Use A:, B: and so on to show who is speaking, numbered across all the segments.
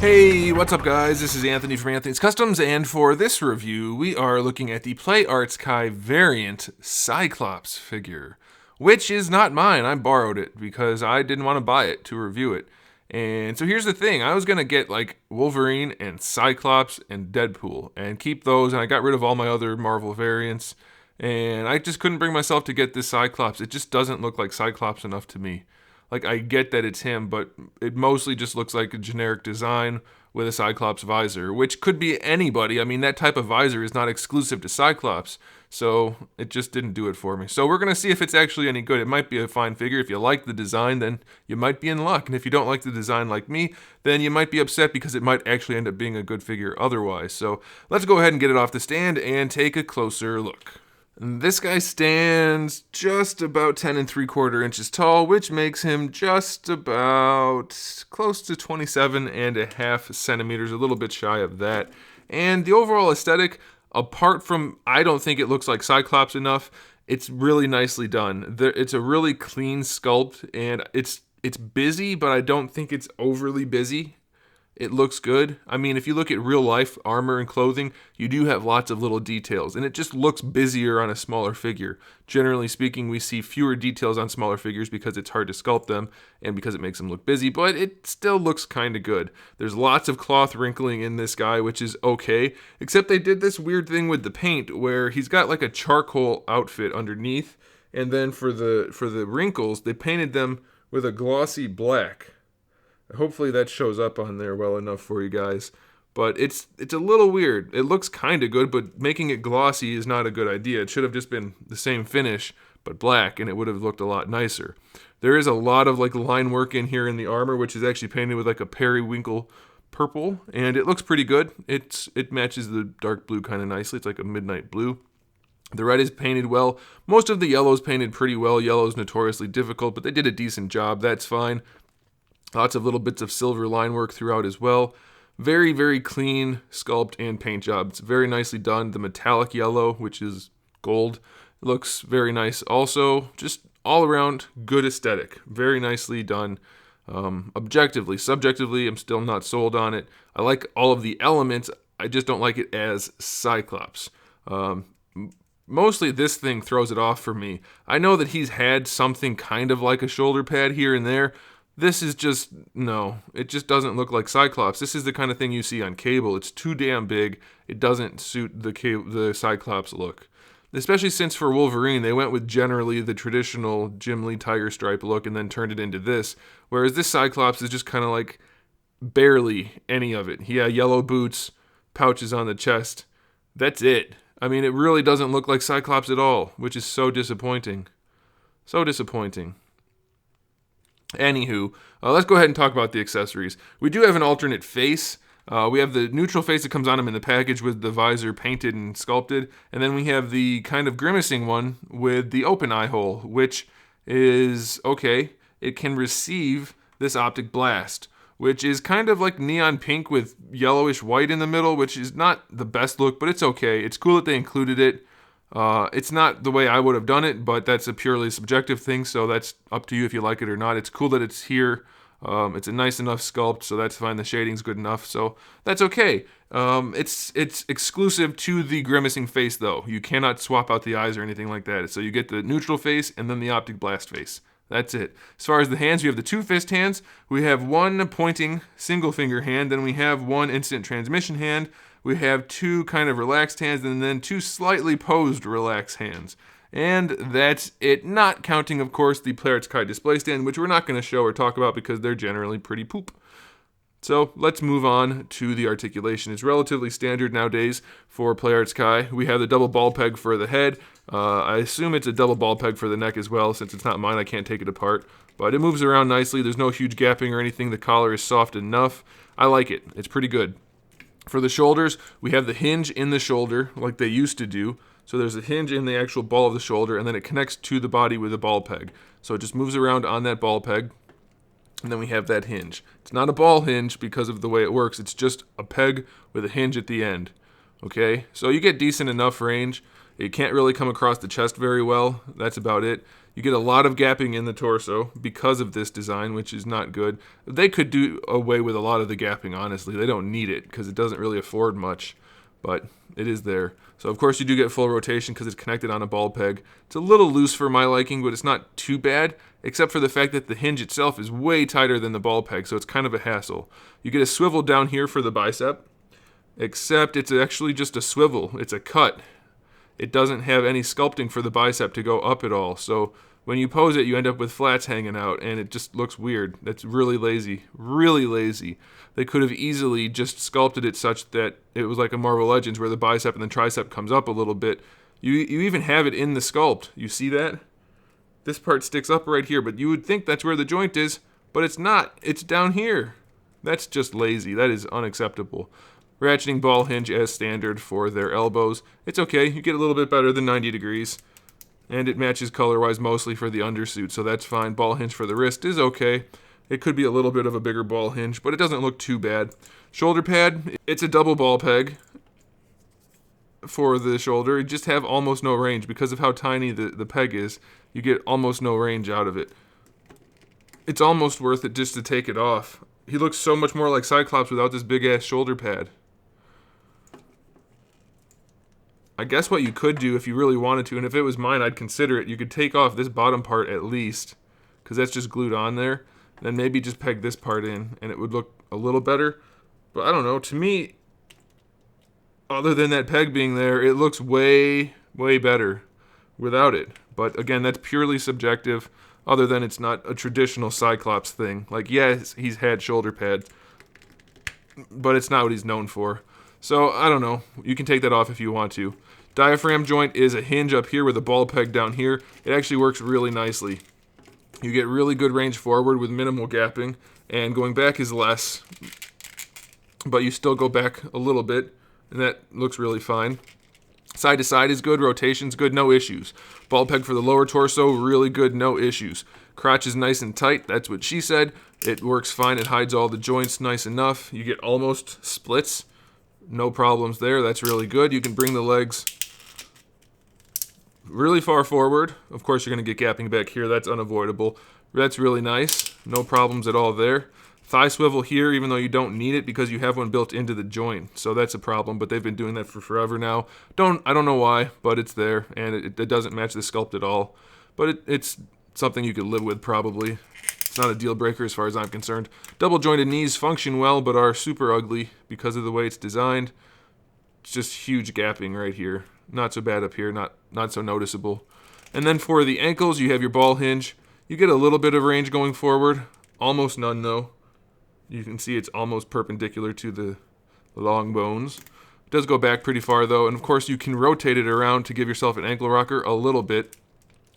A: Hey, what's up guys? This is Anthony from Anthony's Customs, and for this review, we are looking at the Play Arts Kai variant Cyclops figure, which is not mine. I borrowed it because I didn't want to buy it to review it. And so here's the thing, I was going to get like Wolverine and Cyclops and Deadpool and keep those, and I got rid of all my other Marvel variants, and I just couldn't bring myself to get this Cyclops. It just doesn't look like Cyclops enough to me. Like, I get that it's him, but it mostly just looks like a generic design with a Cyclops visor, which could be anybody. I mean, that type of visor is not exclusive to Cyclops, so it just didn't do it for me. So we're going to see if it's actually any good. It might be a fine figure. If you like the design, then you might be in luck. And if you don't like the design like me, then you might be upset because it might actually end up being a good figure otherwise. So let's go ahead and get it off the stand and take a closer look. This guy stands just about 10 3/4 inches tall, which makes him just about close to 27.5 centimeters, a little bit shy of that. And the overall aesthetic, apart from I don't think it looks like Cyclops enough, it's really nicely done. It's a really clean sculpt, and it's busy, but I don't think it's overly busy. It looks good. I mean, if you look at real life armor and clothing, you do have lots of little details, and it just looks busier on a smaller figure. Generally speaking, we see fewer details on smaller figures because it's hard to sculpt them and because it makes them look busy, but it still looks kind of good. There's lots of cloth wrinkling in this guy, which is okay, except they did this weird thing with the paint where he's got like a charcoal outfit underneath, and then for the wrinkles, they painted them with a glossy black. Hopefully that shows up on there well enough for you guys. But it's a little weird. It looks kind of good, but making it glossy is not a good idea. It should have just been the same finish, but black, and it would have looked a lot nicer. There is a lot of like line work in here in the armor, which is actually painted with like a periwinkle purple, and it looks pretty good. It matches the dark blue kind of nicely. It's like a midnight blue. The red is painted well. Most of the yellow is painted pretty well. Yellow is notoriously difficult, but they did a decent job. That's fine. Lots of little bits of silver line work throughout as well. Very, very clean sculpt and paint job. It's very nicely done. The metallic yellow, which is gold, looks very nice. Also, just all around good aesthetic. Very nicely done. Objectively. Subjectively, I'm still not sold on it. I like all of the elements. I just don't like it as Cyclops. Mostly this thing throws it off for me. I know that he's had something kind of like a shoulder pad here and there. This is just, no, it just doesn't look like Cyclops. This is the kind of thing you see on Cable. It's too damn big. It doesn't suit the Cyclops look. Especially since for Wolverine, they went with generally the traditional Jim Lee tiger stripe look and then turned it into this. Whereas this Cyclops is just kind of like barely any of it. He had yellow boots, pouches on the chest. That's it. I mean, it really doesn't look like Cyclops at all, which is so disappointing. So disappointing. Anywho, let's go ahead and talk about the accessories. We do have an alternate face. We have the neutral face that comes on him in the package with the visor painted and sculpted. And then we have the kind of grimacing one with the open eye hole, which is, okay, it can receive this optic blast, which is kind of like neon pink with yellowish white in the middle, which is not the best look, but it's okay. It's cool that they included it. It's not the way I would have done it, but that's a purely subjective thing, so that's up to you if you like it or not. It's cool that it's here. It's a nice enough sculpt, so that's fine. The shading's good enough, so that's okay. It's exclusive to the grimacing face, though. You cannot swap out the eyes or anything like that. So you get the neutral face and then the optic blast face. That's it. As far as the hands, we have the two fist hands. We have one pointing single finger hand, then we have one instant transmission hand. We have two kind of relaxed hands, and then two slightly posed relaxed hands. And that's it, not counting, of course, the Play Arts Kai display stand, which we're not going to show or talk about because they're generally pretty poop. So let's move on to the articulation. It's relatively standard nowadays for Play Arts Kai. We have the double ball peg for the head. I assume it's a double ball peg for the neck as well. Since it's not mine, I can't take it apart. But it moves around nicely. There's no huge gapping or anything. The collar is soft enough. I like it. It's pretty good. For the shoulders, we have the hinge in the shoulder like they used to do. So there's a hinge in the actual ball of the shoulder, and then it connects to the body with a ball peg. So it just moves around on that ball peg, and then we have that hinge. It's not a ball hinge because of the way it works. It's just a peg with a hinge at the end. Okay, so you get decent enough range. It can't really come across the chest very well. That's about it. You get a lot of gapping in the torso because of this design, which is not good. They could do away with a lot of the gapping, honestly. They don't need it because it doesn't really afford much, but it is there. So of course you do get full rotation because it's connected on a ball peg. It's a little loose for my liking, but it's not too bad, except for the fact that the hinge itself is way tighter than the ball peg, so it's kind of a hassle. You get a swivel down here for the bicep, except it's actually just a swivel. It's a cut. It doesn't have any sculpting for the bicep to go up at all, so when you pose it, you end up with flats hanging out, and it just looks weird. That's really lazy. Really lazy. They could have easily just sculpted it such that it was like a Marvel Legends where the bicep and the tricep comes up a little bit. You even have it in the sculpt. You see that? This part sticks up right here, but you would think that's where the joint is, but it's not. It's down here. That's just lazy. That is unacceptable. Ratcheting ball hinge as standard for their elbows. It's okay. You get a little bit better than 90 degrees. And it matches color-wise mostly for the undersuit, so that's fine. Ball hinge for the wrist is okay. It could be a little bit of a bigger ball hinge, but it doesn't look too bad. Shoulder pad, it's a double ball peg for the shoulder. You just have almost no range. Because of how tiny the peg is, you get almost no range out of it. It's almost worth it just to take it off. He looks so much more like Cyclops without this big-ass shoulder pad. I guess what you could do if you really wanted to, and if it was mine, I'd consider it, you could take off this bottom part at least, because that's just glued on there, then maybe just peg this part in, and it would look a little better. But I don't know, to me, other than that peg being there, it looks way, way better without it. But again, that's purely subjective, other than it's not a traditional Cyclops thing. Like, yes, he's had shoulder pads, but it's not what he's known for. So, I don't know. You can take that off if you want to. Diaphragm joint is a hinge up here with a ball peg down here. It actually works really nicely. You get really good range forward with minimal gapping, and going back is less, but you still go back a little bit, and that looks really fine. Side to side is good, rotation's good, no issues. Ball peg for the lower torso, really good, no issues. Crotch is nice and tight, that's what she said. It works fine, it hides all the joints nice enough. You get almost splits. No problems there. That's really good. You can bring the legs really far forward. Of course, you're going to get gapping back here. That's unavoidable. That's really nice. No problems at all there. Thigh swivel here, even though you don't need it because you have one built into the joint. So that's a problem, but they've been doing that for forever now. I don't know why, but it's there, and it doesn't match the sculpt at all. But it's something you could live with probably. It's not a deal breaker as far as I'm concerned. Double jointed knees function well, but are super ugly because of the way it's designed. It's just huge gapping right here. Not so bad up here, not so noticeable. And then for the ankles, you have your ball hinge. You get a little bit of range going forward. Almost none, though. You can see it's almost perpendicular to the long bones. It does go back pretty far, though. And, of course, you can rotate it around to give yourself an ankle rocker a little bit.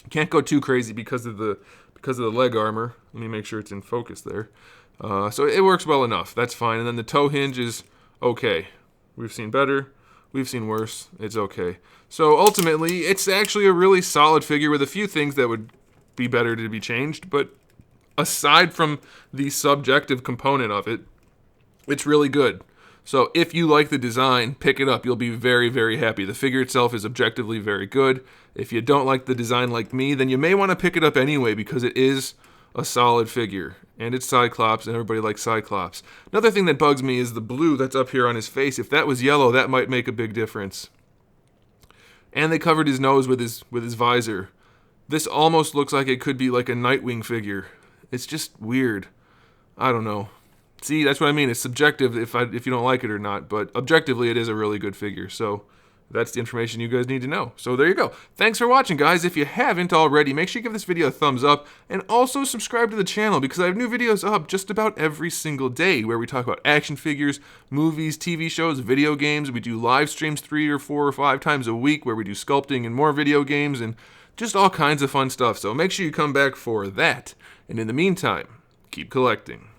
A: You can't go too crazy because of the leg armor. Let me make sure it's in focus there. So it works well enough. That's fine. And then the toe hinge is okay. We've seen better. We've seen worse. It's okay. So ultimately, it's actually a really solid figure with a few things that would be better to be changed. But aside from the subjective component of it, it's really good. So if you like the design, pick it up. You'll be very, very happy. The figure itself is objectively very good. If you don't like the design like me, then you may want to pick it up anyway because it is a solid figure. And it's Cyclops, and everybody likes Cyclops. Another thing that bugs me is the blue that's up here on his face. If that was yellow, that might make a big difference. And they covered his nose with his visor. This almost looks like it could be like a Nightwing figure. It's just weird. I don't know. See, that's what I mean. It's subjective if you don't like it or not, but objectively it is a really good figure. So that's the information you guys need to know. So there you go. Thanks for watching, guys. If you haven't already, make sure you give this video a thumbs up and also subscribe to the channel because I have new videos up just about every single day where we talk about action figures, movies, TV shows, video games. We do live streams 3 or 4 or 5 times a week where we do sculpting and more video games and just all kinds of fun stuff. So make sure you come back for that. And in the meantime, keep collecting.